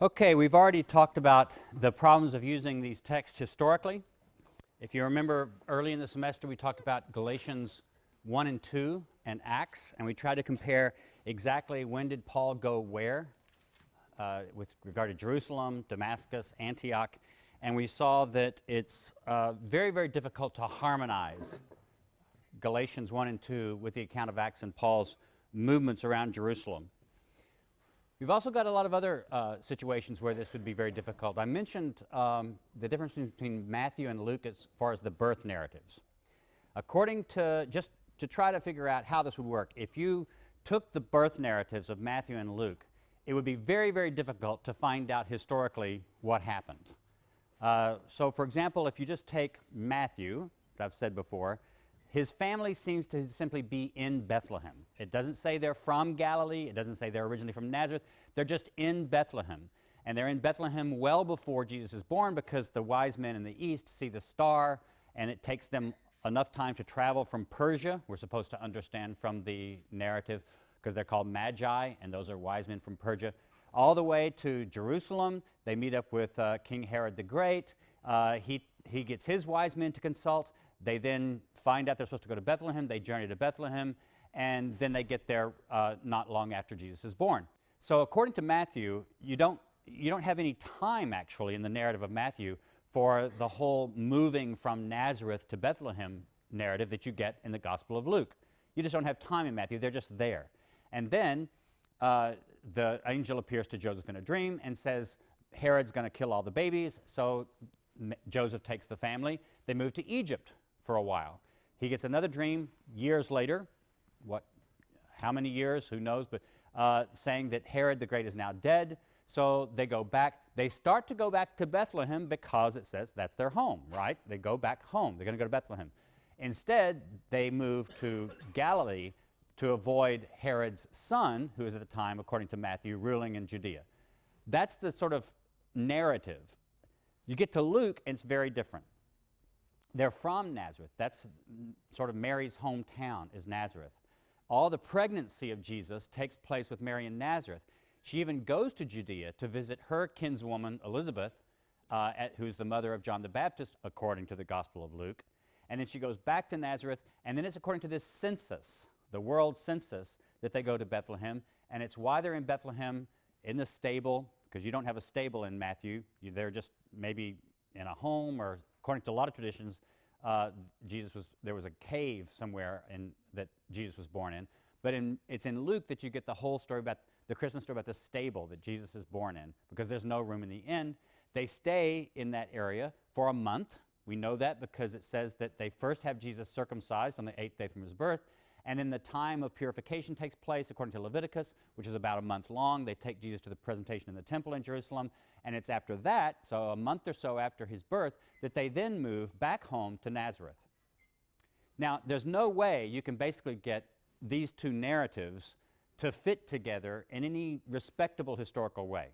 Okay, we've already talked about the problems of using these texts historically. If you remember early in the semester, we talked about Galatians 1 and 2 and Acts, and we tried to compare exactly when did Paul go where with regard to Jerusalem, Damascus, Antioch, and we saw that it's very, very difficult to harmonize Galatians 1 and 2 with the account of Acts and Paul's movements around Jerusalem. We've also got a lot of other situations where this would be very difficult. I mentioned the difference between Matthew and Luke as far as the birth narratives. According to, just to try to figure out how this would work, if you took the birth narratives of Matthew and Luke, it would be very, very difficult to find out historically what happened. So for example, if you just take Matthew, as I've said before, his family seems to simply be in Bethlehem. It doesn't say they're from Galilee. It doesn't say they're originally from Nazareth. They're just in Bethlehem. And they're in Bethlehem well before Jesus is born because the wise men in the east see the star, and it takes them enough time to travel from Persia. We're supposed to understand from the narrative because they're called Magi, and those are wise men from Persia, all the way to Jerusalem. They meet up with King Herod the Great. He gets his wise men to consult. They then find out they're supposed to go to Bethlehem. They journey to Bethlehem, and then they get there not long after Jesus is born. So according to Matthew, you don't have any time actually in the narrative of Matthew for the whole moving from Nazareth to Bethlehem narrative that you get in the Gospel of Luke. You just don't have time in Matthew. They're just there. And then the angel appears to Joseph in a dream and says, Herod's going to kill all the babies. So Joseph takes the family. They move to Egypt for a while. He gets another dream years later, how many years, who knows, but saying that Herod the Great is now dead. So they go back. They start to go back to Bethlehem because it says that's their home, right? They go back home. They're going to go to Bethlehem. Instead, they move to Galilee to avoid Herod's son, who is at the time, according to Matthew, ruling in Judea. That's the sort of narrative. You get to Luke, and it's very different. They're from Nazareth. That's sort of Mary's hometown is Nazareth. All the pregnancy of Jesus takes place with Mary in Nazareth. She even goes to Judea to visit her kinswoman Elizabeth, who's the mother of John the Baptist, according to the Gospel of Luke. And then she goes back to Nazareth, and then it's according to this census, the world census, that they go to Bethlehem. And it's why they're in Bethlehem in the stable, because you don't have a stable in Matthew. They're just maybe in a home, or according to a lot of traditions, there was a cave somewhere that Jesus was born in. But it's in Luke that you get the whole story about the Christmas story about the stable that Jesus is born in, because there's no room in the inn. They stay in that area for a month. We know that because it says that they first have Jesus circumcised on the 8th day from his birth, and then the time of purification takes place according to Leviticus, which is about a month long. They take Jesus to the presentation in the temple in Jerusalem, and it's after that, so a month or so after his birth, that they then move back home to Nazareth. Now, there's no way you can basically get these two narratives to fit together in any respectable historical way.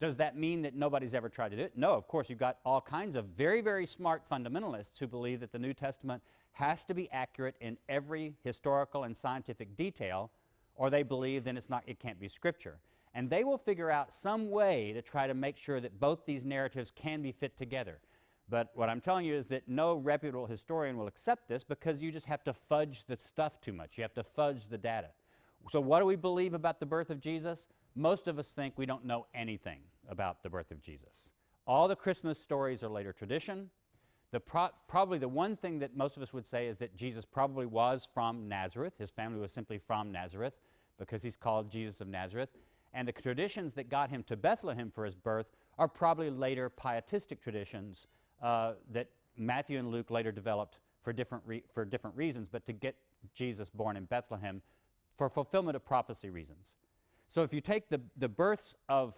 Does that mean that nobody's ever tried to do it? No, of course, you've got all kinds of very, very smart fundamentalists who believe that the New Testament has to be accurate in every historical and scientific detail, or they believe then it can't be Scripture. And they will figure out some way to try to make sure that both these narratives can be fit together. But what I'm telling you is that no reputable historian will accept this, because you just have to fudge the stuff too much. You have to fudge the data. So what do we believe about the birth of Jesus? Most of us think we don't know anything about the birth of Jesus. All the Christmas stories are later tradition. Probably the one thing that most of us would say is that Jesus probably was from Nazareth. His family was simply from Nazareth because he's called Jesus of Nazareth. And the traditions that got him to Bethlehem for his birth are probably later pietistic traditions that Matthew and Luke later developed for different reasons, but to get Jesus born in Bethlehem for fulfillment of prophecy reasons. So if you take the birth of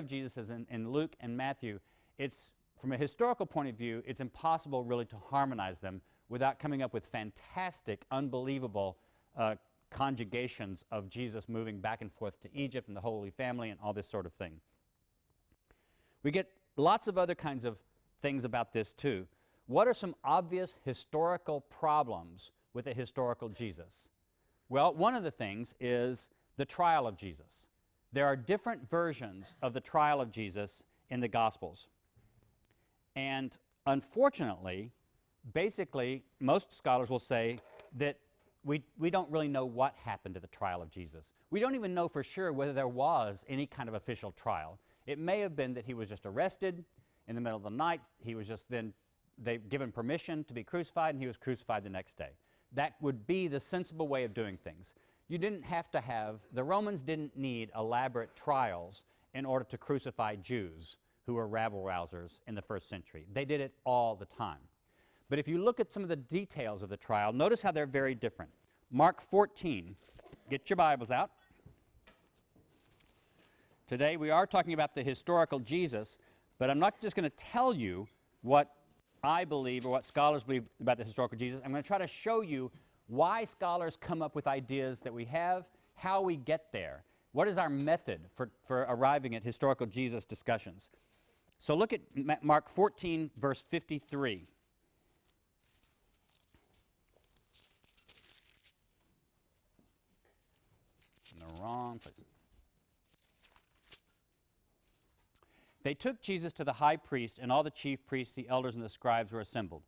Jesus as in Luke and Matthew, it's from a historical point of view, it's impossible really to harmonize them without coming up with fantastic, unbelievable conjugations of Jesus moving back and forth to Egypt and the Holy Family and all this sort of thing. We get lots of other kinds of things about this too. What are some obvious historical problems with a historical Jesus? Well, one of the things is the trial of Jesus. there are different versions of the trial of Jesus in the Gospels. And unfortunately, basically, most scholars will say that we don't really know what happened to the trial of Jesus. We don't even know for sure whether there was any kind of official trial. It may have been that he was just arrested in the middle of the night. He was just then given permission to be crucified, and he was crucified the next day. That would be the sensible way of doing things. You didn't have to have, the Romans didn't need elaborate trials in order to crucify Jews who were rabble-rousers in the first century. They did it all the time. But if you look at some of the details of the trial, notice how they're very different. Mark 14, get your Bibles out. Today we are talking about the historical Jesus, but I'm not just going to tell you what I believe or what scholars believe about the historical Jesus. I'm going to try to show you why scholars come up with ideas that we have, how we get there. What is our method for arriving at historical Jesus discussions? So look at Mark 14, verse 53. In the wrong place. They took Jesus to the high priest, and all the chief priests, the elders, and the scribes were assembled.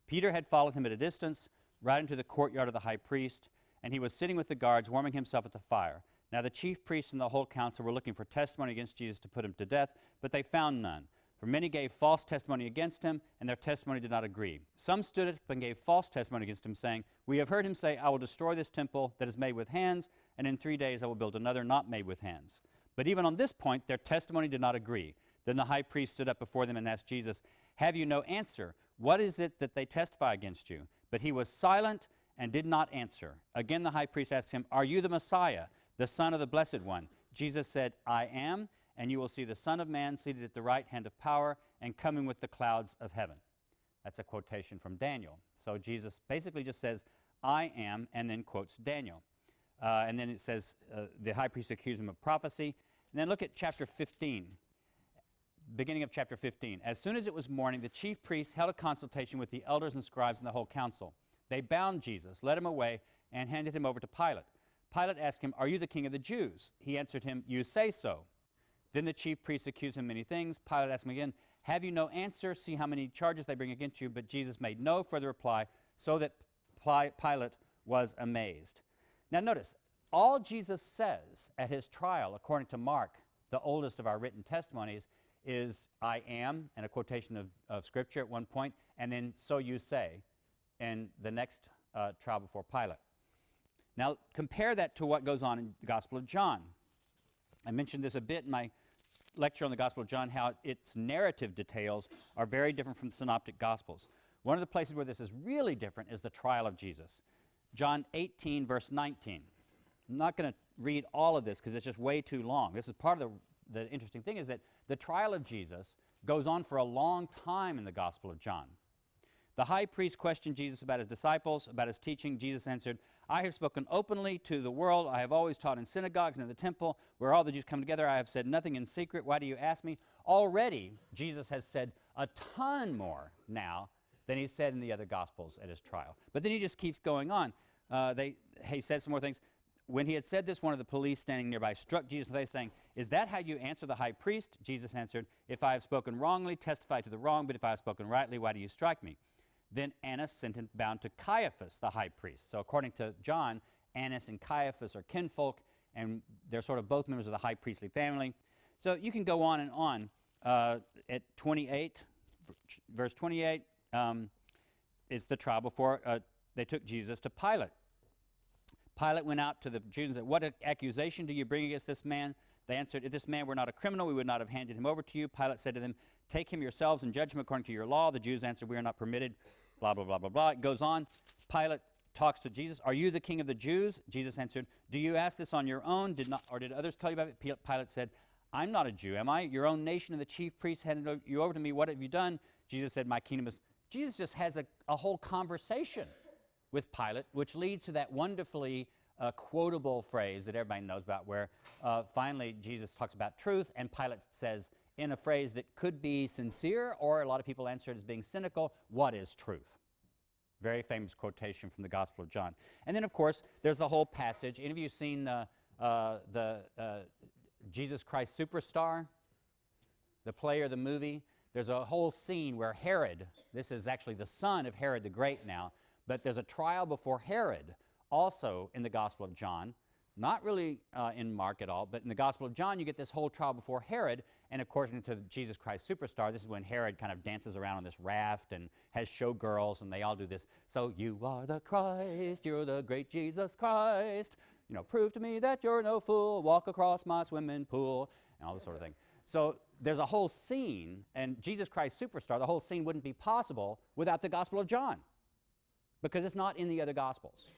Peter had followed him at a distance, right into the courtyard of the high priest, and he was sitting with the guards, warming himself at the fire. Now the chief priests and the whole council were looking for testimony against Jesus to put him to death, but they found none. For many gave false testimony against him, and their testimony did not agree. Some stood up and gave false testimony against him, saying, "We have heard him say, 'I will destroy this temple that is made with hands, and in 3 days I will build another not made with hands.' But even on this point their testimony did not agree. Then the high priest stood up before them and asked Jesus, 'Have you no answer? What is it that they testify against you?' But he was silent and did not answer. Again the high priest asked him, 'Are you the Messiah, the Son of the Blessed One?' Jesus said, 'I am, and you will see the Son of Man seated at the right hand of power and coming with the clouds of heaven.'" That's a quotation from Daniel. So Jesus basically just says, "I am," and then quotes Daniel. And then it says, the high priest accused him of prophecy. And then look at chapter 15. Beginning of chapter 15. As soon as it was morning, the chief priests held a consultation with the elders and scribes and the whole council. They bound Jesus, led him away, and handed him over to Pilate. Pilate asked him, "Are you the king of the Jews?" He answered him, "You say so." Then the chief priests accused him of many things. Pilate asked him again, "Have you no answer? See how many charges they bring against you." But Jesus made no further reply, so that Pilate was amazed. Now notice, all Jesus says at his trial, according to Mark, the oldest of our written testimonies, is "I am," and a quotation of Scripture at one point, and then "so you say" in the next trial before Pilate. Now compare that to what goes on in the Gospel of John. I mentioned this a bit in my lecture on the Gospel of John, how its narrative details are very different from the Synoptic Gospels. One of the places where this is really different is the trial of Jesus. John 18, verse 19. I'm not going to read all of this because it's just way too long. This is part of the interesting thing is that the trial of Jesus goes on for a long time in the Gospel of John. The high priest questioned Jesus about his disciples, about his teaching. Jesus answered, "I have spoken openly to the world. I have always taught in synagogues and in the temple where all the Jews come together. I have said nothing in secret. Why do you ask me?" Already, Jesus has said a ton more now than he said in the other Gospels at his trial. But then he just keeps going on. He said some more things. When he had said this, one of the police standing nearby struck Jesus in the face, saying, "Is that how you answer the high priest?" Jesus answered, "If I have spoken wrongly, testify to the wrong, but if I have spoken rightly, why do you strike me?" Then Annas sent him bound to Caiaphas, the high priest. So according to John, Annas and Caiaphas are kinfolk, and they're sort of both members of the high priestly family. So you can go on and on. At 28, verse 28, is the trial before they took Jesus to Pilate. Pilate went out to the Jews and said, "What accusation do you bring against this man?" They answered, "If this man were not a criminal, we would not have handed him over to you." Pilate said to them, "Take him yourselves and judge him according to your law." The Jews answered, "We are not permitted," blah, blah, blah, blah, blah. It goes on. Pilate talks to Jesus. "Are you the king of the Jews?" Jesus answered, "Do you ask this on your own? Did others tell you about it?" Pilate said, "I'm not a Jew, am I? Your own nation and the chief priests handed you over to me. What have you done?" Jesus said, "My kingdom is..." Jesus just has a whole conversation with Pilate, which leads to that wonderfully quotable phrase that everybody knows about, where finally Jesus talks about truth, and Pilate says, in a phrase that could be sincere, or a lot of people answer it as being cynical, "What is truth?" Very famous quotation from the Gospel of John. And then, of course, there's the whole passage. Any of you seen Jesus Christ Superstar, the play or the movie, there's a whole scene where Herod, this is actually the son of Herod the Great now, but there's a trial before Herod, also in the Gospel of John, not really in Mark at all, but in the Gospel of John you get this whole trial before Herod, and according to Jesus Christ Superstar, this is when Herod kind of dances around on this raft and has showgirls, and they all do this, so you are the Christ, you're the great Jesus Christ, you know, prove to me that you're no fool, walk across my swimming pool, and all this sort of thing. So there's a whole scene, and Jesus Christ Superstar, the whole scene wouldn't be possible without the Gospel of John, because it's not in the other Gospels.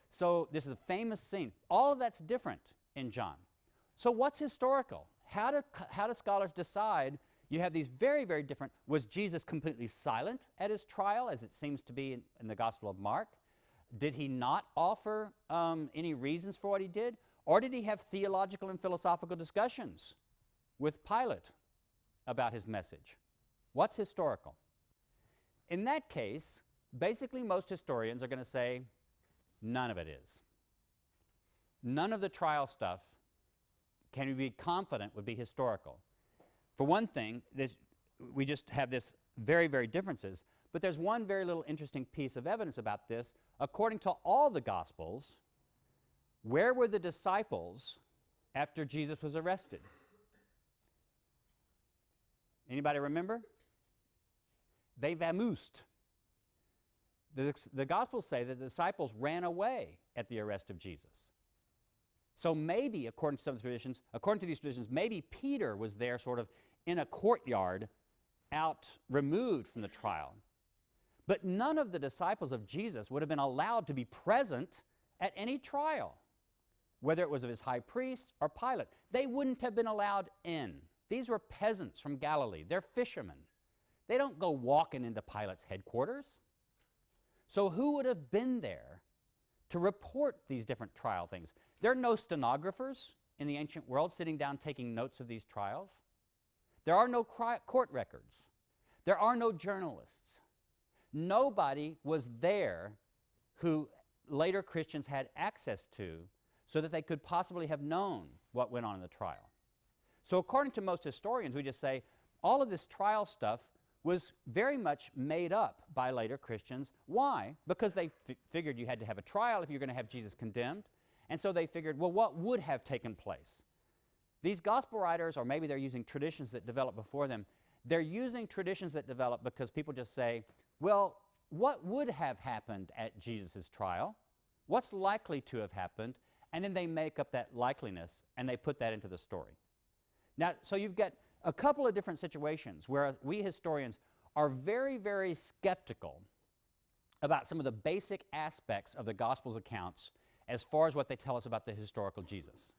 So this is a famous scene. All of that's different in John. So what's historical? How do scholars decide? You have these very, very different. Was Jesus completely silent at his trial, as it seems to be in the Gospel of Mark? Did he not offer any reasons for what he did? Or did he have theological and philosophical discussions with Pilate about his message? What's historical? In that case, basically most historians are going to say none of it is. None of the trial stuff can we be confident would be historical. For one thing, we just have this very, very differences, but there's one very little interesting piece of evidence about this. According to all the Gospels, where were the disciples after Jesus was arrested? Anybody remember? They vamoosed. The Gospels say that the disciples ran away at the arrest of Jesus. So maybe, according to these traditions, maybe Peter was there sort of in a courtyard out removed from the trial. But none of the disciples of Jesus would have been allowed to be present at any trial, whether it was of his high priest or Pilate. They wouldn't have been allowed in. These were peasants from Galilee. They're fishermen. They don't go walking into Pilate's headquarters. So who would have been there to report these different trial things? There are no stenographers in the ancient world sitting down taking notes of these trials. There are no court records. There are no journalists. Nobody was there who later Christians had access to so that they could possibly have known what went on in the trial. So according to most historians, we just say all of this trial stuff was very much made up by later Christians. Why? Because they figured you had to have a trial if you're going to have Jesus condemned. And so they figured, well, what would have taken place? These gospel writers, or maybe they're using traditions that developed before them, they're using traditions that develop because people just say, well, what would have happened at Jesus' trial? What's likely to have happened? And then they make up that likeliness and they put that into the story. Now, so you've got a couple of different situations where we historians are very, very skeptical about some of the basic aspects of the Gospel's accounts as far as what they tell us about the historical Jesus.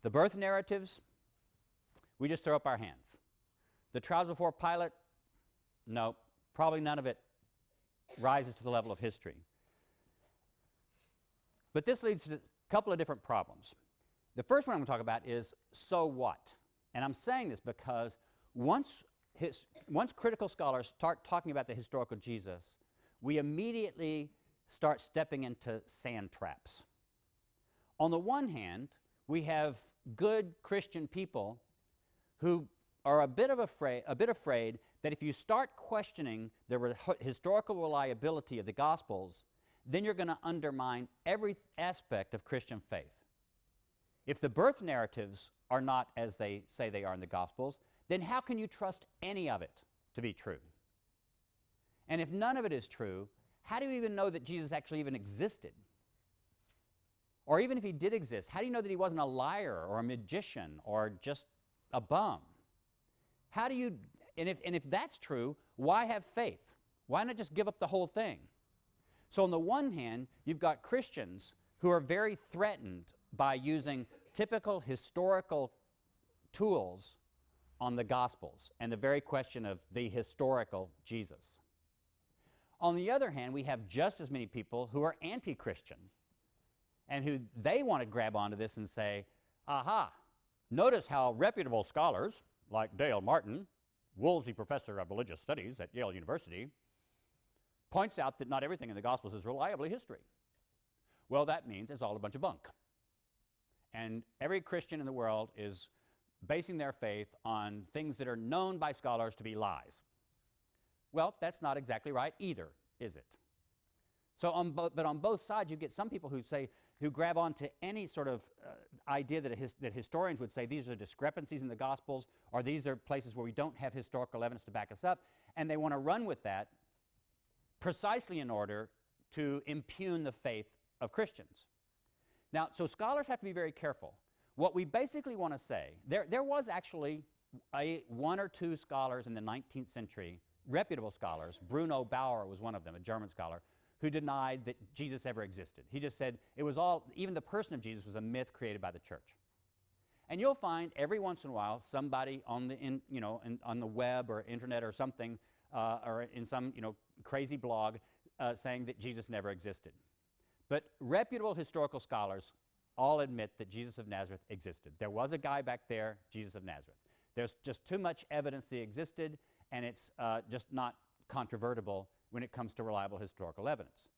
The birth narratives, we just throw up our hands. The trials before Pilate, no, probably none of it rises to the level of history. But this leads to a couple of different problems. The first one I'm going to talk about is, so what? And I'm saying this because once critical scholars start talking about the historical Jesus, we immediately start stepping into sand traps. On the one hand, we have good Christian people who are a bit afraid that if you start questioning the historical reliability of the Gospels, then you're going to undermine every aspect of Christian faith. If the birth narratives are not as they say they are in the Gospels, then how can you trust any of it to be true? And if none of it is true, how do you even know that Jesus actually even existed? Or even if he did exist, how do you know that he wasn't a liar or a magician or just a bum? How do you, and if that's true, why have faith? Why not just give up the whole thing? So on the one hand, you've got Christians who are very threatened by using typical historical tools on the Gospels and the very question of the historical Jesus. On the other hand, we have just as many people who are anti-Christian and who they want to grab onto this and say, aha, notice how reputable scholars like Dale Martin, Woolsey Professor of Religious Studies at Yale University, points out that not everything in the Gospels is reliably history. Well, that means it's all a bunch of bunk. and every Christian in the world is basing their faith on things that are known by scholars to be lies. Well, that's not exactly right either, is it? So but on both sides, you get some people who grab onto any sort of idea that historians would say these are discrepancies in the Gospels, or these are places where we don't have historical evidence to back us up, and they want to run with that precisely in order to impugn the faith of Christians. Now, so scholars have to be very careful. What we basically want to say, there was actually one or two scholars in the 19th century, reputable scholars. Bruno Bauer was one of them, a German scholar, who denied that Jesus ever existed. He just said it was all, even the person of Jesus was a myth created by the church. And you'll find every once in a while somebody on the, on the web or internet or something, or in some crazy blog saying that Jesus never existed. But reputable historical scholars all admit that Jesus of Nazareth existed. There was a guy back there, Jesus of Nazareth. There's just too much evidence that he existed, and it's just not controvertible when it comes to reliable historical evidence.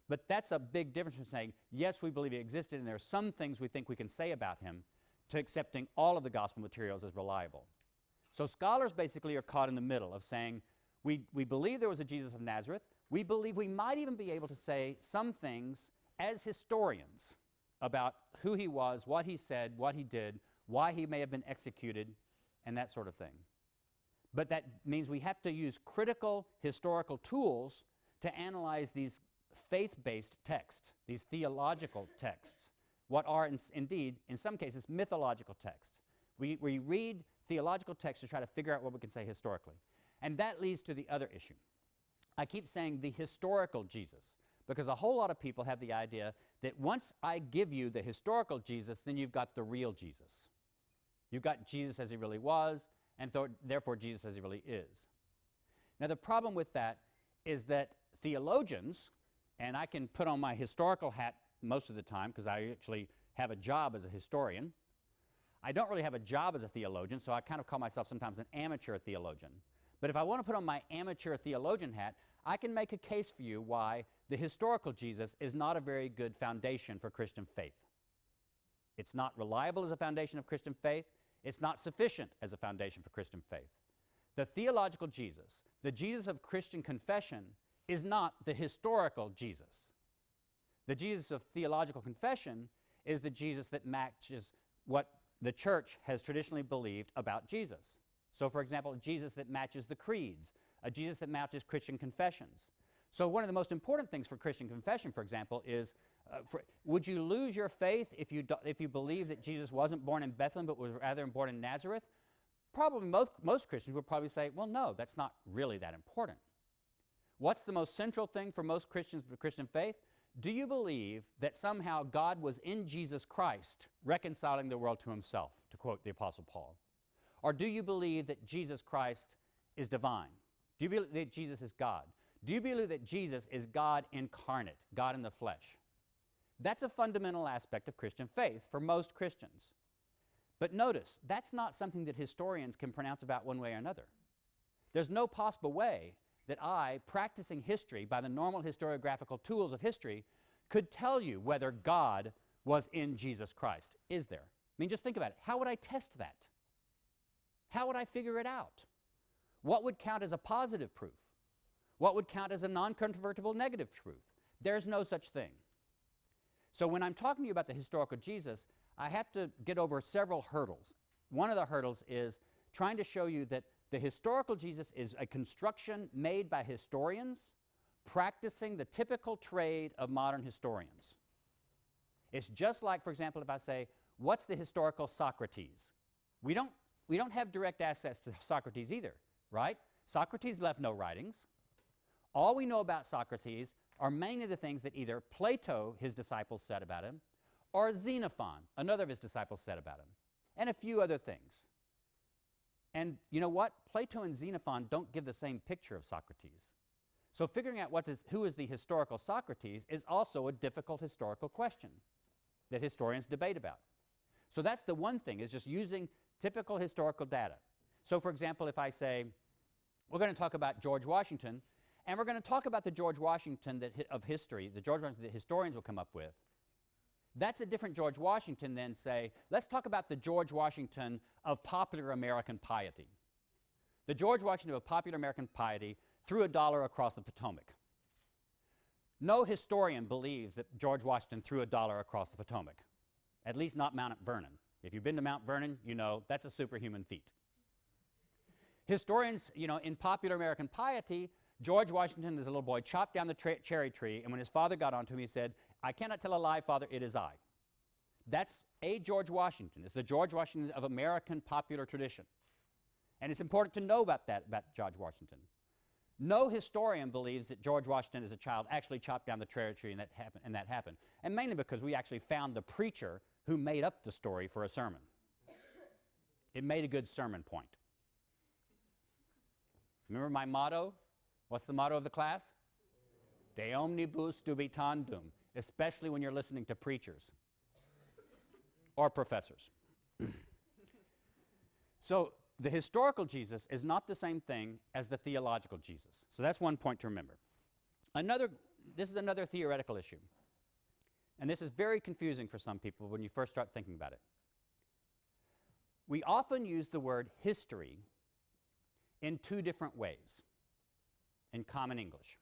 But that's a big difference from saying, yes, we believe he existed, and there are some things we think we can say about him, to accepting all of the gospel materials as reliable. So scholars basically are caught in the middle of saying, we believe there was a Jesus of Nazareth. We believe we might even be able to say some things as historians about who he was, what he said, what he did, why he may have been executed, and that sort of thing. But that means we have to use critical historical tools to analyze these faith-based texts, these theological texts, what are indeed, in some cases, mythological texts. We read theological texts to try to figure out what we can say historically. And that leads to the other issue. I keep saying the historical Jesus, because a whole lot of people have the idea that once I give you the historical Jesus, then you've got the real Jesus. You've got Jesus as he really was, and therefore Jesus as he really is. Now the problem with that is that theologians, and I can put on my historical hat most of the time because I actually have a job as a historian. I don't really have a job as a theologian, so I kind of call myself sometimes an amateur theologian. But if I want to put on my amateur theologian hat, I can make a case for you why the historical Jesus is not a very good foundation for Christian faith. It's not reliable as a foundation of Christian faith. It's not sufficient as a foundation for Christian faith. The theological Jesus, the Jesus of Christian confession, is not the historical Jesus. The Jesus of theological confession is the Jesus that matches what the church has traditionally believed about Jesus. So, for example, a Jesus that matches the creeds, a Jesus that matches Christian confessions. So one of the most important things for Christian confession, for example, is would you lose your faith if you believe that Jesus wasn't born in Bethlehem but was rather born in Nazareth? Probably most Christians would probably say, well, no, that's not really that important. What's the most central thing for most Christians for Christian faith? Do you believe that somehow God was in Jesus Christ reconciling the world to himself, to quote the Apostle Paul? Or do you believe that Jesus Christ is divine? Do you believe that Jesus is God? Do you believe that Jesus is God incarnate, God in the flesh? That's a fundamental aspect of Christian faith for most Christians. But notice, that's not something that historians can pronounce about one way or another. There's no possible way that I, practicing history by the normal historiographical tools of history, could tell you whether God was in Jesus Christ. Is there? I mean, just think about it. How would I test that? How would I figure it out? What would count as a positive proof? What would count as a non-controvertible negative truth? There's no such thing. So when I'm talking to you about the historical Jesus, I have to get over several hurdles. One of the hurdles is trying to show you that the historical Jesus is a construction made by historians practicing the typical trade of modern historians. It's just like, for example, if I say, what's the historical Socrates? We don't have direct access to Socrates either, right? Socrates left no writings. All we know about Socrates are mainly the things that either Plato, his disciples, said about him, or Xenophon, another of his disciples, said about him, and a few other things. And you know what? Plato and Xenophon don't give the same picture of Socrates. So figuring out who is the historical Socrates is also a difficult historical question that historians debate about. So that's the one thing, is just using typical historical data. So for example, if I say, we're going to talk about George Washington, and we're going to talk about the George Washington of history, the George Washington that historians will come up with, That's a different George Washington than, say, let's talk about the George Washington of popular American piety. The George Washington of popular American piety threw $1 across the Potomac. No historian believes that George Washington threw $1 across the Potomac, at least not Mount Vernon. If you've been to Mount Vernon, you know that's a superhuman feat. Historians, in popular American piety, George Washington, as a little boy, chopped down the cherry tree, and when his father got onto him, he said, "I cannot tell a lie, Father, it is I." That's a George Washington. It's the George Washington of American popular tradition. And it's important to know about that, about George Washington. No historian believes that George Washington as a child actually chopped down the cherry tree and that happened. And mainly because we actually found the preacher who made up the story for a sermon. It made a good sermon point. Remember my motto? What's the motto of the class? De omnibus dubitandum, especially when you're listening to preachers or professors. So the historical Jesus is not the same thing as the theological Jesus. So that's one point to remember. This is another theoretical issue. And this is very confusing for some people when you first start thinking about it. We often use the word history in two different ways in common English.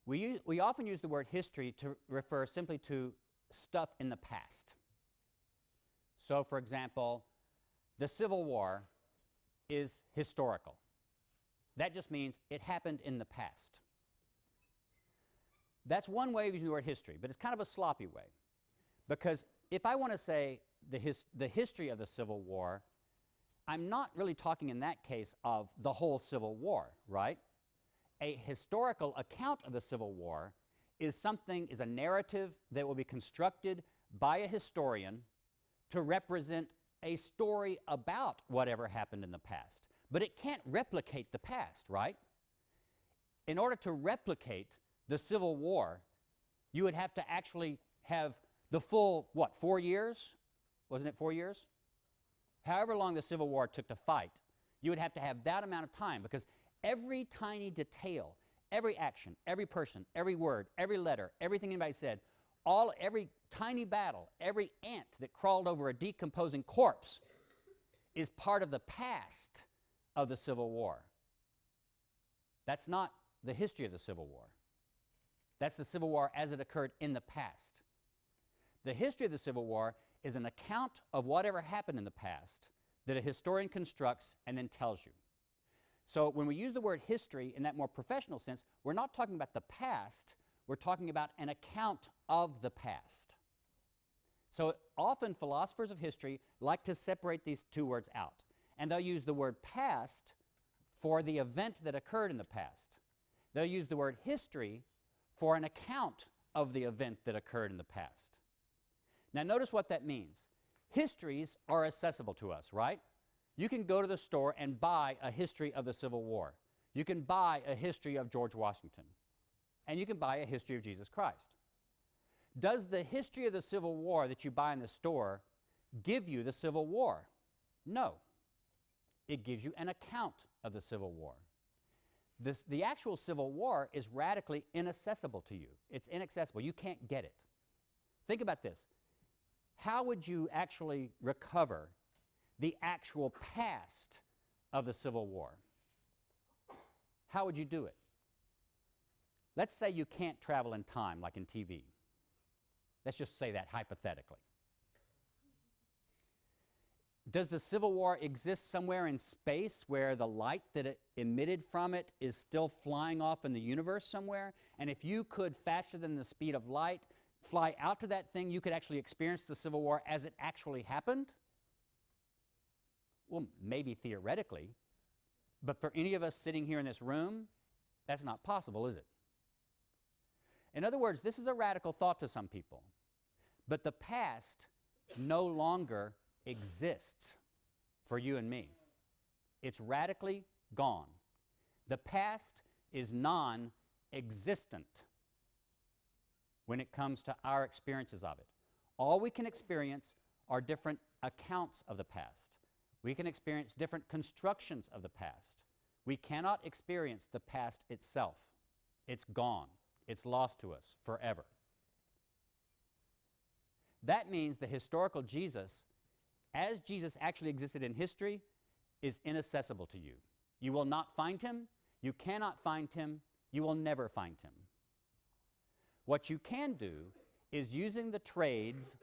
We often use the word history to refer simply to stuff in the past. So, for example, the Civil War is historical. That just means it happened in the past. That's one way of using the word history, but it's kind of a sloppy way. Because if I want to say the history of the Civil War, I'm not really talking in that case of the whole Civil War, right? A historical account of the Civil War is a narrative that will be constructed by a historian to represent a story about whatever happened in the past. But it can't replicate the past, right? In order to replicate the Civil War, you would have to actually have the full, 4 years? Wasn't it 4 years? However long the Civil War took to fight, you would have to have that amount of time, because every tiny detail, every action, every person, every word, every letter, everything anybody said, every tiny battle, every ant that crawled over a decomposing corpse is part of the past of the Civil War. That's not the history of the Civil War. That's the Civil War as it occurred in the past. The history of the Civil War is an account of whatever happened in the past that a historian constructs and then tells you. So when we use the word history in that more professional sense, we're not talking about the past, we're talking about an account of the past. So often philosophers of history like to separate these two words out, and they'll use the word past for the event that occurred in the past. They'll use the word history for an account of the event that occurred in the past. Now notice what that means. Histories are accessible to us, right? You can go to the store and buy a history of the Civil War. You can buy a history of George Washington. And you can buy a history of Jesus Christ. Does the history of the Civil War that you buy in the store give you the Civil War? No. It gives you an account of the Civil War. The actual Civil War is radically inaccessible to you. It's inaccessible. You can't get it. Think about this. How would you actually recover the actual past of the Civil War? How would you do it? Let's say you can't travel in time like in TV. Let's just say that hypothetically. Does the Civil War exist somewhere in space where the light that it emitted from it is still flying off in the universe somewhere? And if you could, faster than the speed of light, fly out to that thing, you could actually experience the Civil War as it actually happened? Well, maybe theoretically, but for any of us sitting here in this room, that's not possible, is it? In other words, this is a radical thought to some people, but the past no longer exists for you and me. It's radically gone. The past is non-existent when it comes to our experiences of it. All we can experience are different accounts of the past. We can experience different constructions of the past. We cannot experience the past itself. It's gone. It's lost to us forever. That means the historical Jesus, as Jesus actually existed in history, is inaccessible to you. You will not find him. You cannot find him. You will never find him. What you can do is using the trades,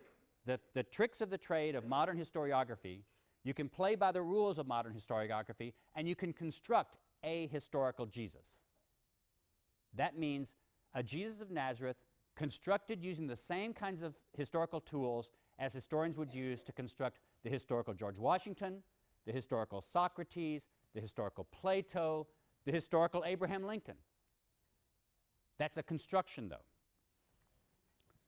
the tricks of the trade of modern historiography, you can play by the rules of modern historiography, and you can construct a historical Jesus. That means a Jesus of Nazareth constructed using the same kinds of historical tools as historians would use to construct the historical George Washington, the historical Socrates, the historical Plato, the historical Abraham Lincoln. That's a construction, though.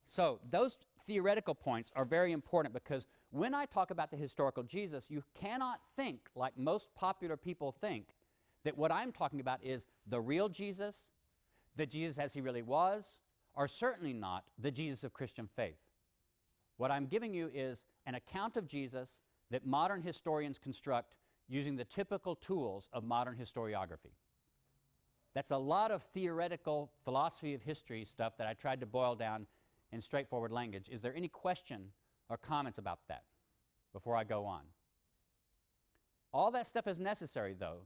So those theoretical points are very important because when I talk about the historical Jesus, you cannot think, like most popular people think, that what I'm talking about is the real Jesus, the Jesus as he really was, or certainly not the Jesus of Christian faith. What I'm giving you is an account of Jesus that modern historians construct using the typical tools of modern historiography. That's a lot of theoretical philosophy of history stuff that I tried to boil down in straightforward language. Is there any question or comments about that before I go on? All that stuff is necessary, though,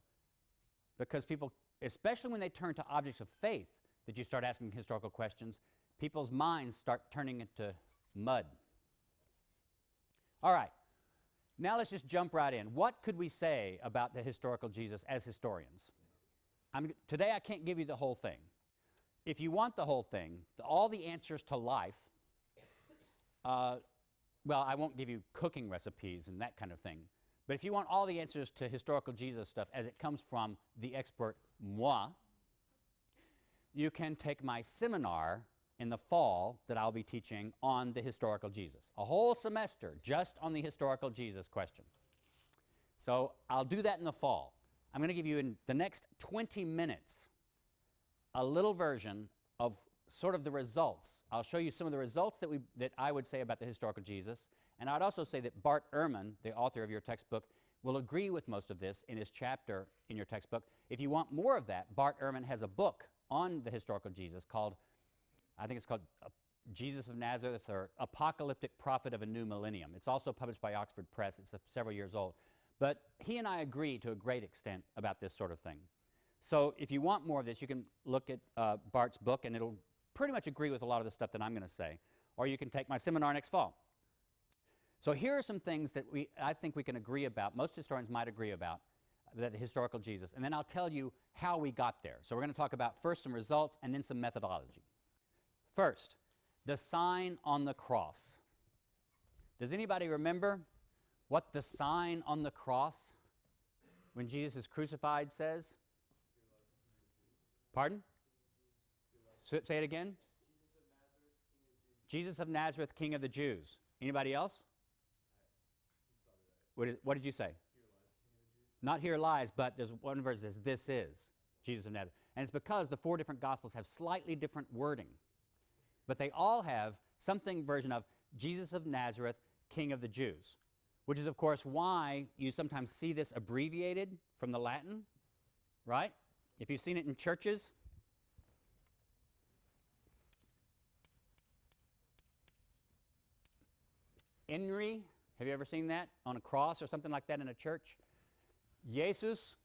because people, especially when they turn to objects of faith, that you start asking historical questions, people's minds start turning into mud. All right, now let's just jump right in. What could we say about the historical Jesus as historians? Today I can't give you the whole thing. If you want the whole thing, all the answers to life, well, I won't give you cooking recipes and that kind of thing, but if you want all the answers to historical Jesus stuff as it comes from the expert moi, you can take my seminar in the fall that I'll be teaching on the historical Jesus. A whole semester just on the historical Jesus question. So I'll do that in the fall. I'm going to give you in the next 20 minutes a little version of sort of the results. I'll show you some of the results that I would say about the historical Jesus, and I'd also say that Bart Ehrman, the author of your textbook, will agree with most of this in his chapter in your textbook. If you want more of that, Bart Ehrman has a book on the historical Jesus called, I think it's called Jesus of Nazareth or Apocalyptic Prophet of a New Millennium. It's also published by Oxford Press. It's several years old. But he and I agree to a great extent about this sort of thing. So if you want more of this, you can look at Bart's book, and it'll pretty much agree with a lot of the stuff that I'm going to say. Or you can take my seminar next fall. So here are some things that I think we can agree about, most historians might agree about, the historical Jesus. And then I'll tell you how we got there. So we're going to talk about first some results and then some methodology. First, the sign on the cross. Does anybody remember what the sign on the cross when Jesus is crucified says? Pardon? Say it again. Jesus of Nazareth, King of the Jews. Anybody else? What did you say? Not here lies, but there's one verse that says, this is Jesus of Nazareth. And it's because the four different Gospels have slightly different wording. But they all have something version of Jesus of Nazareth, King of the Jews, which is, of course, why you sometimes see this abbreviated from the Latin, right? If you've seen it in churches. Henry, have you ever seen that on a cross or something like that in a church? Jesus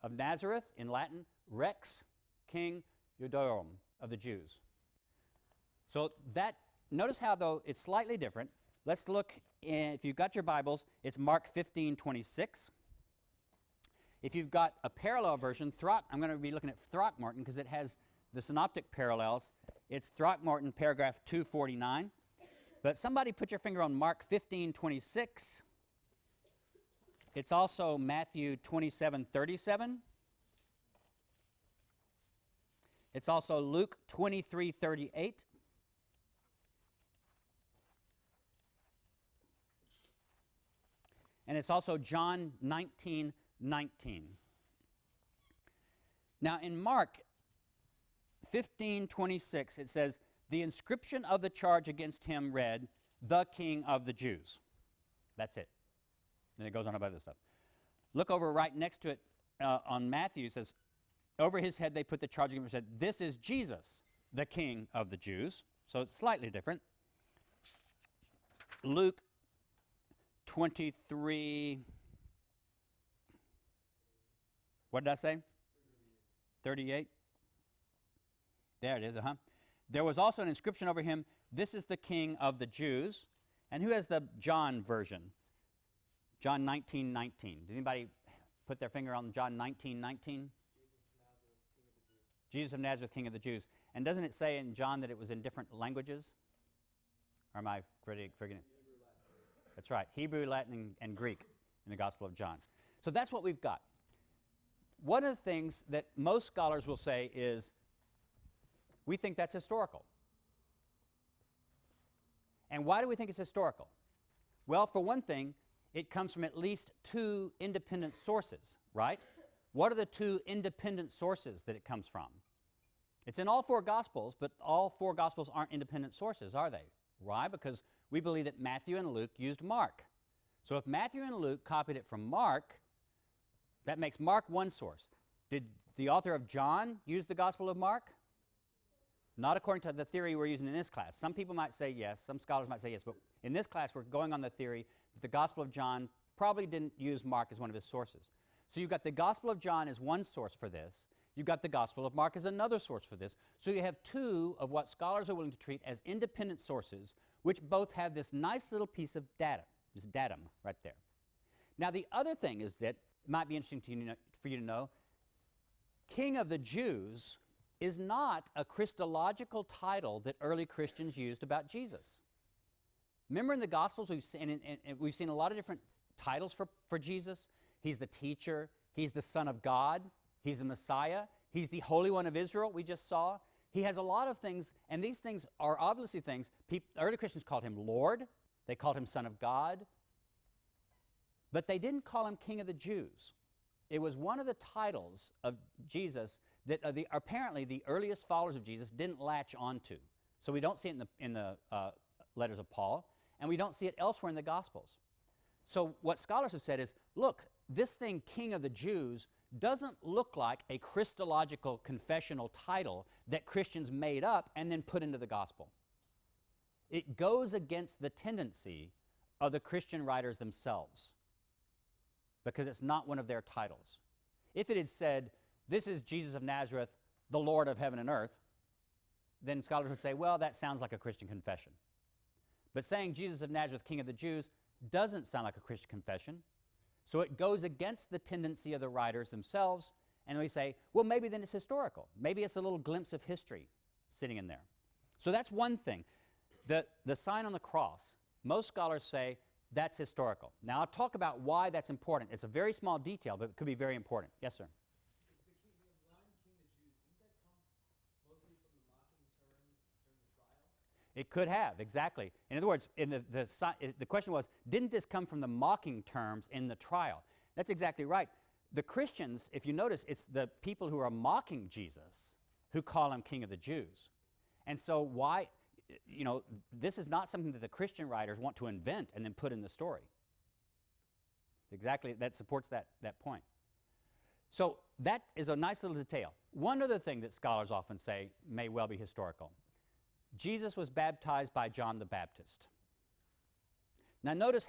of Nazareth in Latin, Rex, King Judaeorum of the Jews. So that, notice how though it's slightly different. Let's look, if you've got your Bibles, it's Mark 15:26. If you've got a parallel version, I'm going to be looking at Throckmorton because it has the synoptic parallels. It's Throckmorton paragraph 249. But somebody put your finger on Mark 15:26. It's also Matthew 27:37. It's also Luke 23:38. And it's also John 19:19. Now in Mark 15:26 it says, the inscription of the charge against him read, the King of the Jews. That's it. Then it goes on about this stuff. Look over right next to it on Matthew. It says, over his head they put the charge against him and said, this is Jesus, the King of the Jews. So it's slightly different. Luke 23, what did I say? 38. There it is, There was also an inscription over him, "This is the King of the Jews." And who has the John version? John 19:19. Did anybody put their finger on John 19:19? Jesus of Nazareth, King of the Jews. And doesn't it say in John that it was in different languages? Or am I forgetting? That's right, Hebrew, Latin, and Greek in the Gospel of John. So that's what we've got. One of the things that most scholars will say is, we think that's historical. And why do we think it's historical? Well, for one thing, it comes from at least two independent sources, right? What are the two independent sources that it comes from? It's in all four Gospels, but all four Gospels aren't independent sources, are they? Why? Because we believe that Matthew and Luke used Mark. So if Matthew and Luke copied it from Mark, that makes Mark one source. Did the author of John use the Gospel of Mark? Not according to the theory we're using in this class. Some people might say yes, some scholars might say yes, but in this class we're going on the theory that the Gospel of John probably didn't use Mark as one of his sources. So you've got the Gospel of John as one source for this. You've got the Gospel of Mark as another source for this. So you have two of what scholars are willing to treat as independent sources, which both have this nice little piece of data, this datum right there. Now the other thing is that it might be interesting for you to know, King of the Jews is not a Christological title that early Christians used about Jesus. Remember in the Gospels we've seen a lot of different titles for Jesus. He's the teacher, he's the Son of God, he's the Messiah, he's the Holy One of Israel we just saw. He has a lot of things, and these things are obviously things, early Christians called him Lord, they called him Son of God, but they didn't call him King of the Jews. It was one of the titles of Jesus that apparently the earliest followers of Jesus didn't latch onto. So we don't see it in the letters of Paul, and we don't see it elsewhere in the Gospels. So what scholars have said is, look, this thing, King of the Jews, doesn't look like a Christological confessional title that Christians made up and then put into the Gospel. It goes against the tendency of the Christian writers themselves, because it's not one of their titles. If it had said, "This is Jesus of Nazareth, the Lord of heaven and earth," then scholars would say, well, that sounds like a Christian confession. But saying Jesus of Nazareth, King of the Jews, doesn't sound like a Christian confession. So it goes against the tendency of the writers themselves, and we say, well, maybe then it's historical. Maybe it's a little glimpse of history sitting in there. So that's one thing. The sign on the cross, most scholars say that's historical. Now I'll talk about why that's important. It's a very small detail, but it could be very important. Yes, sir? The line King of the Jews, didn't that come mostly from the mocking terms during the trial? It could have, exactly. In other words, the question was, didn't this come from the mocking terms in the trial? That's exactly right. The Christians, if you notice, it's the people who are mocking Jesus who call him King of the Jews. And so why, this is not something that the Christian writers want to invent and then put in the story. Exactly, that supports that point. So that is a nice little detail. One other thing that scholars often say may well be historical. Jesus was baptized by John the Baptist. Now notice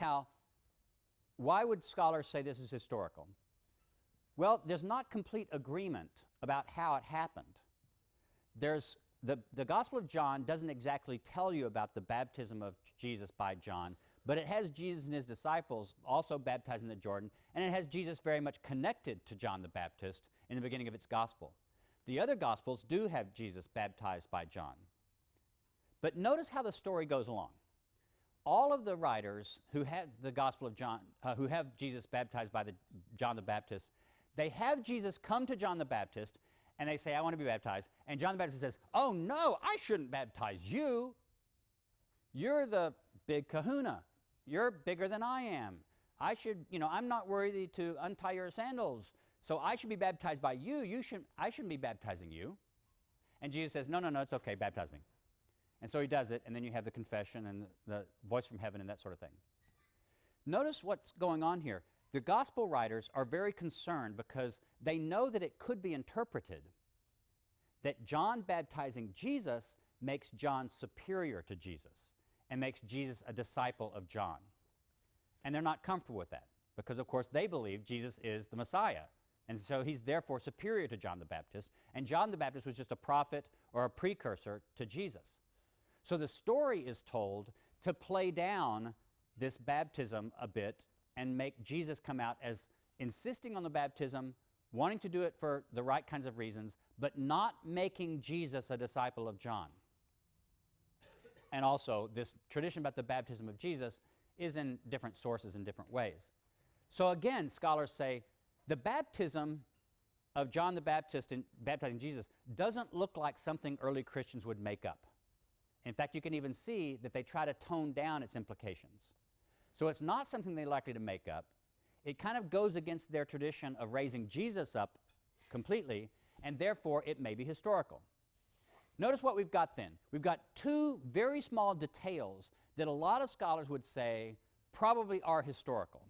why would scholars say this is historical? Well, there's not complete agreement about how it happened. The Gospel of John doesn't exactly tell you about the baptism of Jesus by John, but it has Jesus and his disciples also baptized in the Jordan, and it has Jesus very much connected to John the Baptist in the beginning of its Gospel. The other Gospels do have Jesus baptized by John. But notice how the story goes along. All of the writers who have the Gospel of John, who have Jesus baptized by John the Baptist, they have Jesus come to John the Baptist, and they say, I want to be baptized. And John the Baptist says, oh no, I shouldn't baptize you. You're the big kahuna. You're bigger than I am. I'm not worthy to untie your sandals. So I should be baptized by you. I shouldn't be baptizing you. And Jesus says, no, it's okay, baptize me. And so he does it, and then you have the confession and the voice from heaven and that sort of thing. Notice what's going on here. The gospel writers are very concerned because they know that it could be interpreted that John baptizing Jesus makes John superior to Jesus. and makes Jesus a disciple of John. And they're not comfortable with that because, of course, they believe Jesus is the Messiah. And so he's therefore superior to John the Baptist. And John the Baptist was just a prophet or a precursor to Jesus. So the story is told to play down this baptism a bit and make Jesus come out as insisting on the baptism, wanting to do it for the right kinds of reasons, but not making Jesus a disciple of John. And also, this tradition about the baptism of Jesus is in different sources in different ways. So again, scholars say the baptism of John the Baptist in baptizing Jesus doesn't look like something early Christians would make up. In fact, you can even see that they try to tone down its implications. So it's not something they're likely to make up. It kind of goes against their tradition of raising Jesus up completely, and therefore it may be historical. Notice what we've got then. We've got two very small details that a lot of scholars would say probably are historical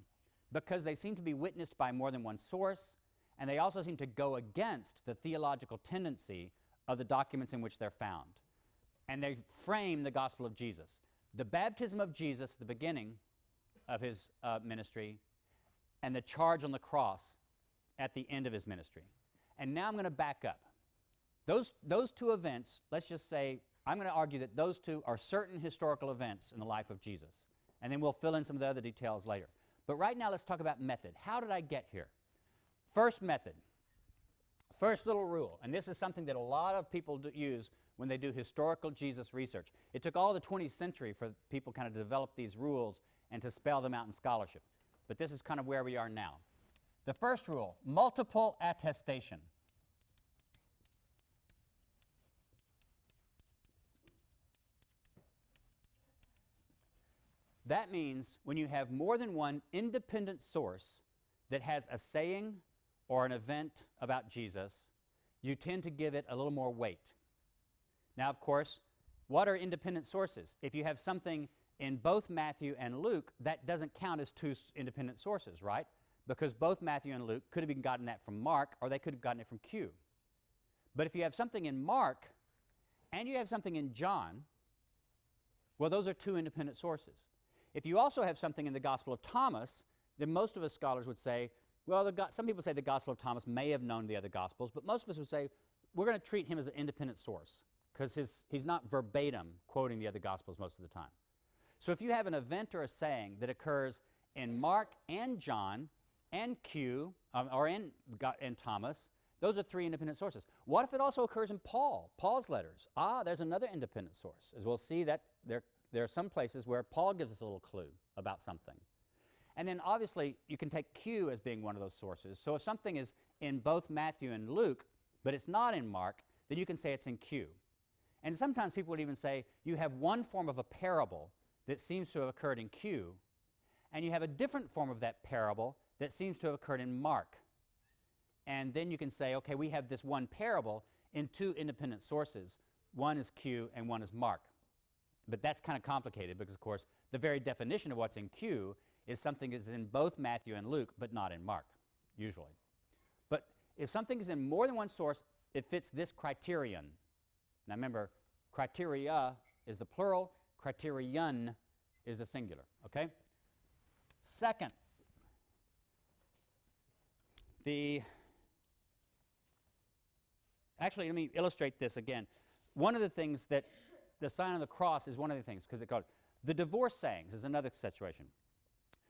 because they seem to be witnessed by more than one source, and they also seem to go against the theological tendency of the documents in which they're found. And they frame the gospel of Jesus. The baptism of Jesus, the beginning of his ministry, and the charge on the cross at the end of his ministry. And now I'm going to back up. Those two events, let's just say, I'm going to argue that those two are certain historical events in the life of Jesus. And then we'll fill in some of the other details later. But right now, let's talk about method. How did I get here? First method, first little rule, and this is something that a lot of people use when they do historical Jesus research. It took all the 20th century for people kind of to develop these rules and to spell them out in scholarship. But this is kind of where we are now. The first rule, multiple attestation. That means when you have more than one independent source that has a saying or an event about Jesus, you tend to give it a little more weight. Now, of course, what are independent sources? If you have something in both Matthew and Luke, that doesn't count as two independent sources, right? Because both Matthew and Luke could have gotten that from Mark, or they could have gotten it from Q. But if you have something in Mark and you have something in John, well, those are two independent sources. If you also have something in the Gospel of Thomas, then most of us scholars would say, well, some people say the Gospel of Thomas may have known the other Gospels, but most of us would say we're going to treat him as an independent source because he's not verbatim quoting the other Gospels most of the time. So if you have an event or a saying that occurs in Mark and John and Q, or in Thomas, those are three independent sources. What if it also occurs in Paul's letters? There's another independent source. As we'll see that there are some places where Paul gives us a little clue about something. And then obviously you can take Q as being one of those sources. So if something is in both Matthew and Luke, but it's not in Mark, then you can say it's in Q. And sometimes people would even say you have one form of a parable that seems to have occurred in Q, and you have a different form of that parable that seems to have occurred in Mark. And then you can say, okay, we have this one parable in two independent sources. One is Q and one is Mark. But that's kind of complicated because, of course, the very definition of what's in Q is something that's in both Matthew and Luke, but not in Mark, usually. But if something is in more than one source, it fits this criterion. Now remember, criteria is the plural, criterion is the singular, okay? Second, actually, let me illustrate this again. One of the things that the sign of the cross is one of the things, because it goes, the divorce sayings is another situation.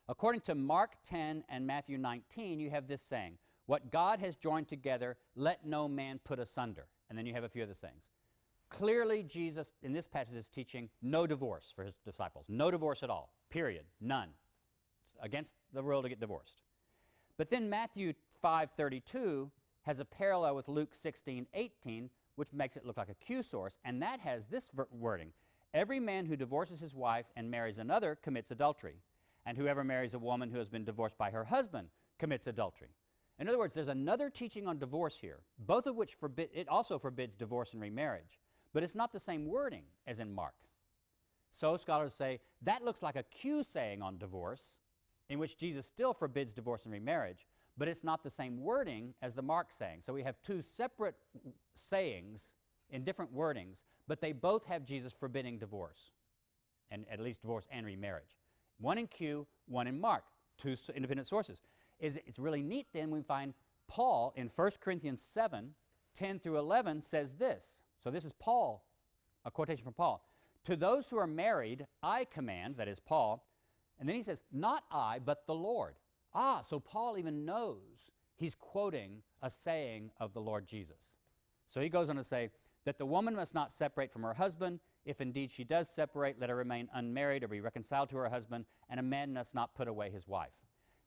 According to Mark 10 and Matthew 19, you have this saying, what God has joined together, let no man put asunder. And then you have a few other sayings. Clearly, Jesus, in this passage, is teaching no divorce for his disciples. No divorce at all, period, none. It's against the rule to get divorced. But then Matthew 5:32 has a parallel with Luke 16:18, which makes it look like a Q source, and that has this wording. Every man who divorces his wife and marries another commits adultery, and whoever marries a woman who has been divorced by her husband commits adultery. In other words, there's another teaching on divorce here, both of which it also forbids divorce and remarriage, but it's not the same wording as in Mark. So scholars say that looks like a Q saying on divorce, in which Jesus still forbids divorce and remarriage, but it's not the same wording as the Mark saying. So we have two separate sayings in different wordings, but they both have Jesus forbidding divorce. and at least divorce and remarriage. One in Q, one in Mark, two independent sources. It's really neat then we find Paul in 1 Corinthians 7, 10 through 11 says this. So this is Paul, a quotation from Paul. To those who are married, I command, that is Paul, and then he says, not I, but the Lord. Ah, so Paul even knows he's quoting a saying of the Lord Jesus. So he goes on to say that the woman must not separate from her husband. If indeed she does separate, let her remain unmarried or be reconciled to her husband, and a man must not put away his wife.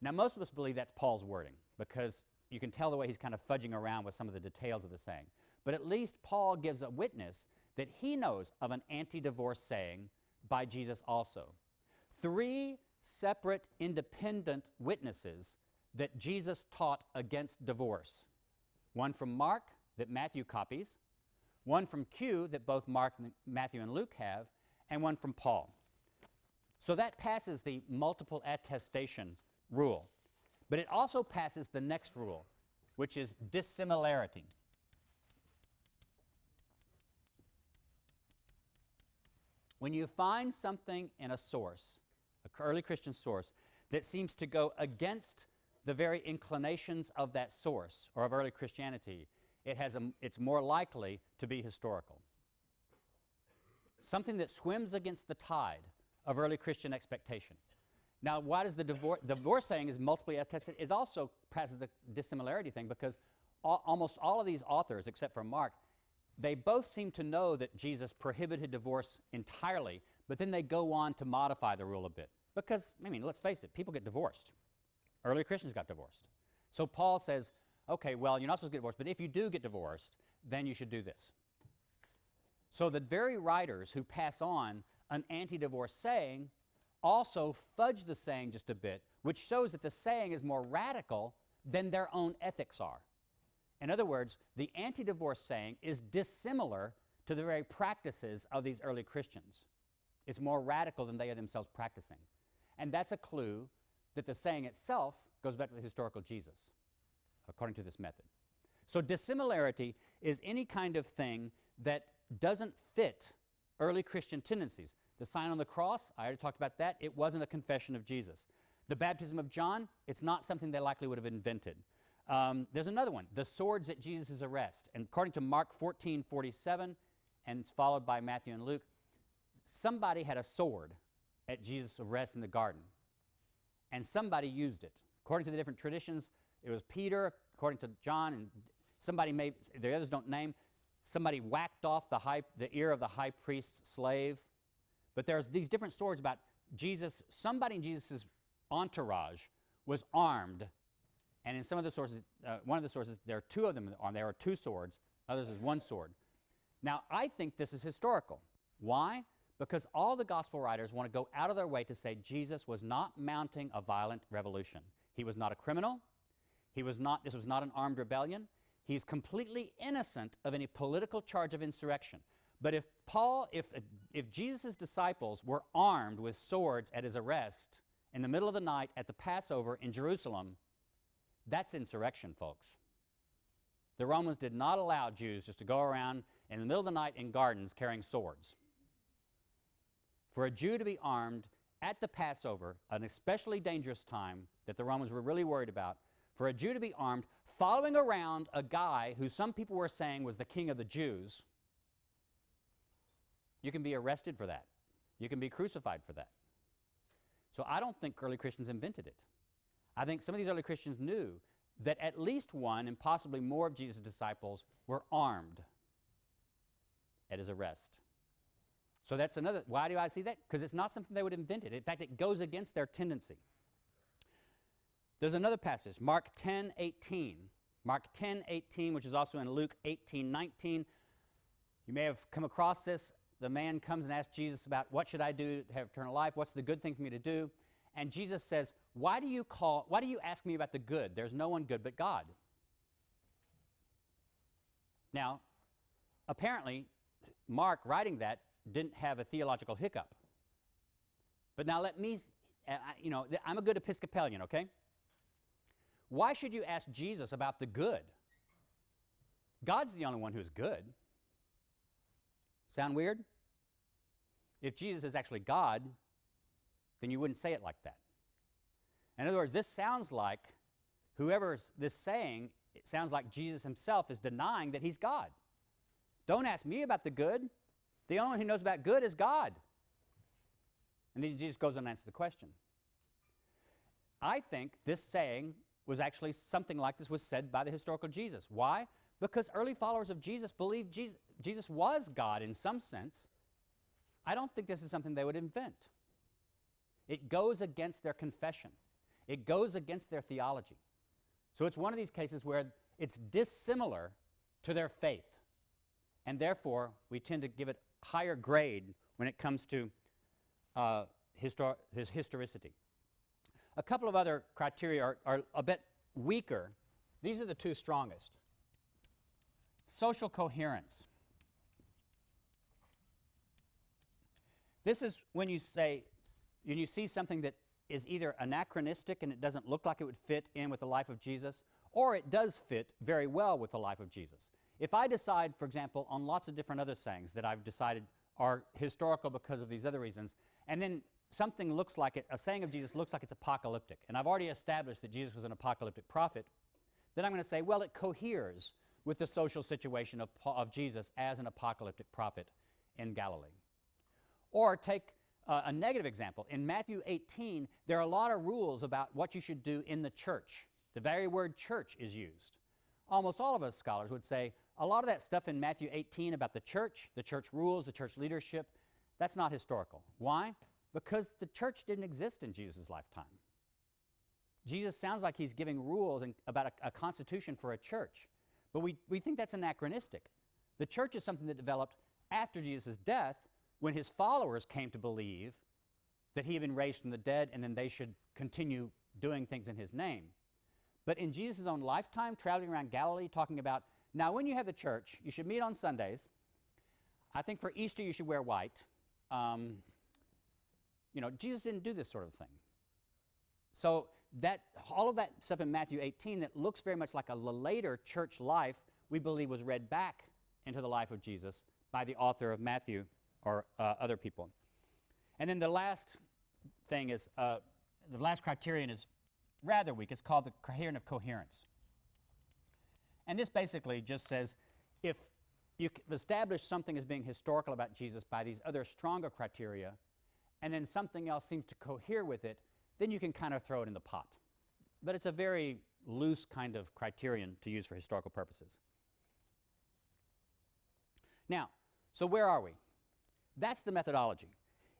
Now, most of us believe that's Paul's wording because you can tell the way he's kind of fudging around with some of the details of the saying. But at least Paul gives a witness that he knows of an anti-divorce saying by Jesus also. 3 separate independent witnesses that Jesus taught against divorce. One from Mark that Matthew copies, one from Q that both Mark, Matthew, and Luke have, and one from Paul. So that passes the multiple attestation rule. But it also passes the next rule, which is dissimilarity. When you find something in a source, an early Christian source, that seems to go against the very inclinations of that source or of early Christianity, it's more likely to be historical. Something that swims against the tide of early Christian expectation. Now, why does the divorce saying is multiply attested? It also passes the dissimilarity thing because almost all of these authors, except for Mark, they both seem to know that Jesus prohibited divorce entirely, but then they go on to modify the rule a bit. Because, I mean, let's face it, people get divorced. Early Christians got divorced. So Paul says, okay, well, you're not supposed to get divorced, but if you do get divorced, then you should do this. So the very writers who pass on an anti-divorce saying also fudge the saying just a bit, which shows that the saying is more radical than their own ethics are. In other words, the anti-divorce saying is dissimilar to the very practices of these early Christians. It's more radical than they are themselves practicing. And that's a clue that the saying itself goes back to the historical Jesus, according to this method. So dissimilarity is any kind of thing that doesn't fit early Christian tendencies. The sign on the cross, I already talked about that. It wasn't a confession of Jesus. The baptism of John, it's not something they likely would have invented. There's another one, the swords at Jesus' arrest. And according to Mark 14:47, and it's followed by Matthew and Luke, somebody had a sword at Jesus' arrest in the garden. And somebody used it. According to the different traditions, it was Peter, according to John, and somebody the others don't name, somebody whacked off the ear of the high priest's slave. But there's these different stories about Jesus, somebody in Jesus' entourage was armed. And in some of the sources, one of the sources, there are 2 of them on there are 2 swords, others is 1 sword. Now, I think this is historical. Why? Because all the gospel writers want to go out of their way to say Jesus was not mounting a violent revolution. He was not a criminal. This was not an armed rebellion. He's completely innocent of any political charge of insurrection. But if Jesus' disciples were armed with swords at his arrest in the middle of the night at the Passover in Jerusalem, that's insurrection, folks. The Romans did not allow Jews just to go around in the middle of the night in gardens carrying swords. For a Jew to be armed at the Passover, an especially dangerous time that the Romans were really worried about, for a Jew to be armed, following around a guy who some people were saying was the king of the Jews, you can be arrested for that. You can be crucified for that. So I don't think early Christians invented it. I think some of these early Christians knew that at least one and possibly more of Jesus' disciples were armed at his arrest. So that's another, why do I see that? Because it's not something they would have invented. In fact, it goes against their tendency. There's another passage, Mark 10:18. Mark 10:18, which is also in Luke 18:19. You may have come across this. The man comes and asks Jesus about what should I do to have eternal life? What's the good thing for me to do? And Jesus says, why do you ask me about the good? There's no one good but God. Now, apparently, Mark writing that didn't have a theological hiccup. But now let me, I'm a good Episcopalian, okay? Why should you ask Jesus about the good? God's the only one who's good. Sound weird? If Jesus is actually God, then you wouldn't say it like that. In other words, this sounds like, whoever's this saying, it sounds like Jesus himself is denying that he's God. Don't ask me about the good. The only one who knows about good is God. And then Jesus goes on and answers the question. I think this saying was actually something like this was said by the historical Jesus. Why? Because early followers of Jesus believed Jesus was God in some sense. I don't think this is something they would invent. It goes against their confession. It goes against their theology. So it's one of these cases where it's dissimilar to their faith. And therefore, we tend to give it higher grade when it comes to historicity. A couple of other criteria are a bit weaker. These are the two strongest. Social coherence. This is when you see something that is either anachronistic and it doesn't look like it would fit in with the life of Jesus, or it does fit very well with the life of Jesus. If I decide, for example, on lots of different other sayings that I've decided are historical because of these other reasons, and then something looks like it, a saying of Jesus looks like it's apocalyptic, and I've already established that Jesus was an apocalyptic prophet, then I'm going to say, well, it coheres with the social situation of Jesus as an apocalyptic prophet in Galilee. Or take a negative example. In Matthew 18, there are a lot of rules about what you should do in the church. The very word church is used. Almost all of us scholars would say a lot of that stuff in Matthew 18 about the church rules, the church leadership, that's not historical. Why? Because the church didn't exist in Jesus' lifetime. Jesus sounds like he's giving rules about a constitution for a church. But we think that's anachronistic. The church is something that developed after Jesus' death, when his followers came to believe that he had been raised from the dead and then they should continue doing things in his name. But in Jesus' own lifetime, traveling around Galilee, talking about, now when you have the church, you should meet on Sundays. I think for Easter you should wear white. Jesus didn't do this sort of thing. So all of that stuff in Matthew 18 that looks very much like a later church life, we believe was read back into the life of Jesus by the author of Matthew or other people. And then the last thing is, the last criterion is rather weak. It's called the criterion of coherence. And this basically just says, if you establish something as being historical about Jesus by these other stronger criteria, and then something else seems to cohere with it, then you can kind of throw it in the pot. But it's a very loose kind of criterion to use for historical purposes. Now, so where are we? That's the methodology.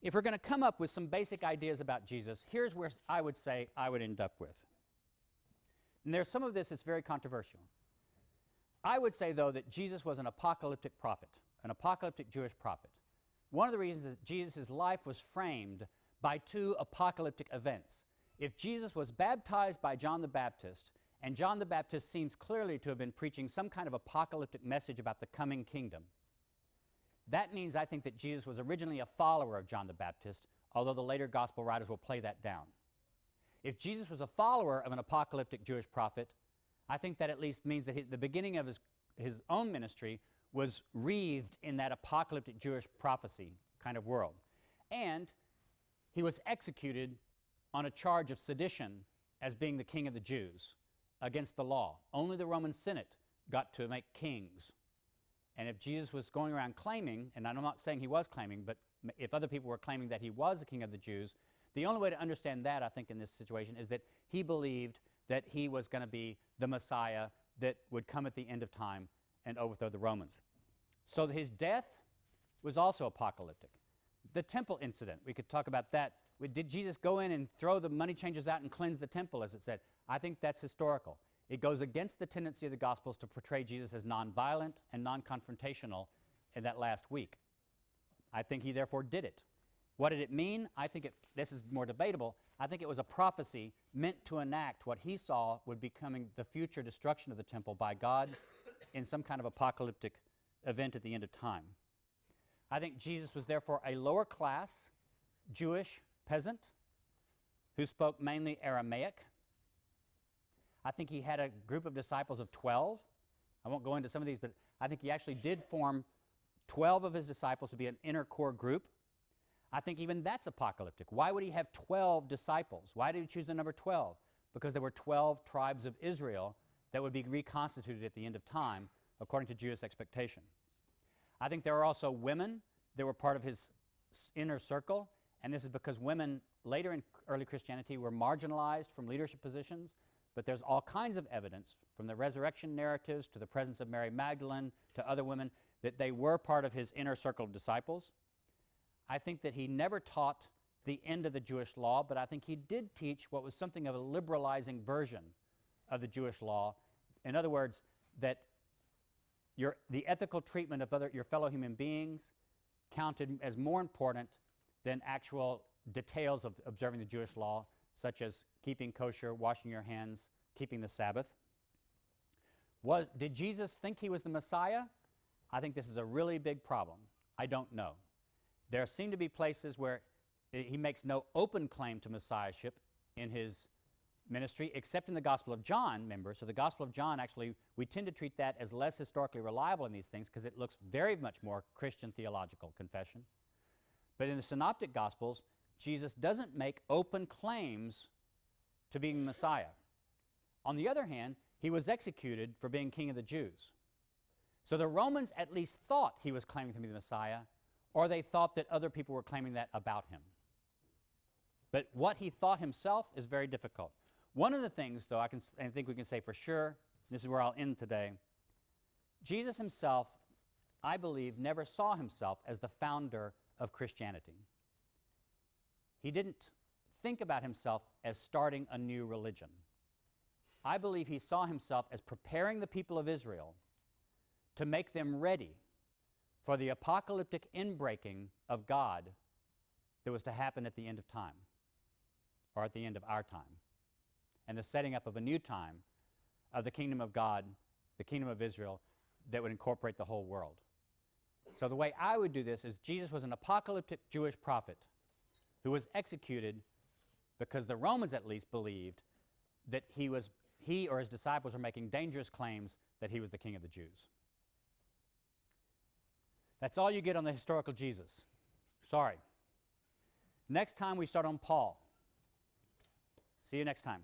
If we're going to come up with some basic ideas about Jesus, here's where I would say I would end up with. And there's some of this that's very controversial. I would say, though, that Jesus was an apocalyptic prophet, an apocalyptic Jewish prophet. One of the reasons that Jesus' life was framed by two apocalyptic events. If Jesus was baptized by John the Baptist, and John the Baptist seems clearly to have been preaching some kind of apocalyptic message about the coming kingdom, that means I think that Jesus was originally a follower of John the Baptist, although the later gospel writers will play that down. If Jesus was a follower of an apocalyptic Jewish prophet, I think that at least means that the beginning of his own ministry was wreathed in that apocalyptic Jewish prophecy kind of world. And he was executed on a charge of sedition as being the king of the Jews against the law. Only the Roman Senate got to make kings. And if Jesus was going around claiming, and I'm not saying he was claiming, but if other people were claiming that he was the king of the Jews, the only way to understand that, I think, in this situation is that he believed that he was going to be the Messiah that would come at the end of time and overthrow the Romans. So his death was also apocalyptic. The temple incident, we could talk about that. Did Jesus go in and throw the money changers out and cleanse the temple, as it said? I think that's historical. It goes against the tendency of the Gospels to portray Jesus as nonviolent and non-confrontational in that last week. I think he therefore did it. What did it mean? I think this is more debatable. I think it was a prophecy meant to enact what he saw would be coming the future destruction of the temple by God in some kind of apocalyptic event at the end of time. I think Jesus was therefore a lower class Jewish peasant who spoke mainly Aramaic. I think he had a group of disciples of 12. I won't go into some of these, but I think he actually did form 12 of his disciples to be an inner core group. I think even that's apocalyptic. Why would he have 12 disciples? Why did he choose the number 12? Because there were 12 tribes of Israel that would be reconstituted at the end of time, according to Jewish expectation. I think there are also women that were part of his inner circle, and this is because women later in early Christianity were marginalized from leadership positions, but there's all kinds of evidence, from the resurrection narratives to the presence of Mary Magdalene to other women, that they were part of his inner circle of disciples. I think that he never taught the end of the Jewish law, but I think he did teach what was something of a liberalizing version of the Jewish law. In other words, that the ethical treatment of your fellow human beings counted as more important than actual details of observing the Jewish law, such as keeping kosher, washing your hands, keeping the Sabbath. Did Jesus think he was the Messiah? I think this is a really big problem. I don't know. There seem to be places where he makes no open claim to messiahship in his ministry, except in the Gospel of John, remember. So the Gospel of John, actually, we tend to treat that as less historically reliable in these things because it looks very much more Christian theological confession. But in the Synoptic Gospels, Jesus doesn't make open claims to being Messiah. On the other hand, he was executed for being king of the Jews. So the Romans at least thought he was claiming to be the Messiah, or they thought that other people were claiming that about him. But what he thought himself is very difficult. One of the things, though, I think we can say for sure, this is where I'll end today, Jesus himself, I believe, never saw himself as the founder of Christianity. He didn't think about himself as starting a new religion. I believe he saw himself as preparing the people of Israel to make them ready for the apocalyptic inbreaking of God that was to happen at the end of time, or at the end of our time, and the setting up of a new time of the kingdom of God, the kingdom of Israel, that would incorporate the whole world. So the way I would do this is Jesus was an apocalyptic Jewish prophet who was executed because the Romans at least believed that he or his disciples were making dangerous claims that he was the king of the Jews. That's all you get on the historical Jesus. Sorry. Next time we start on Paul. See you next time.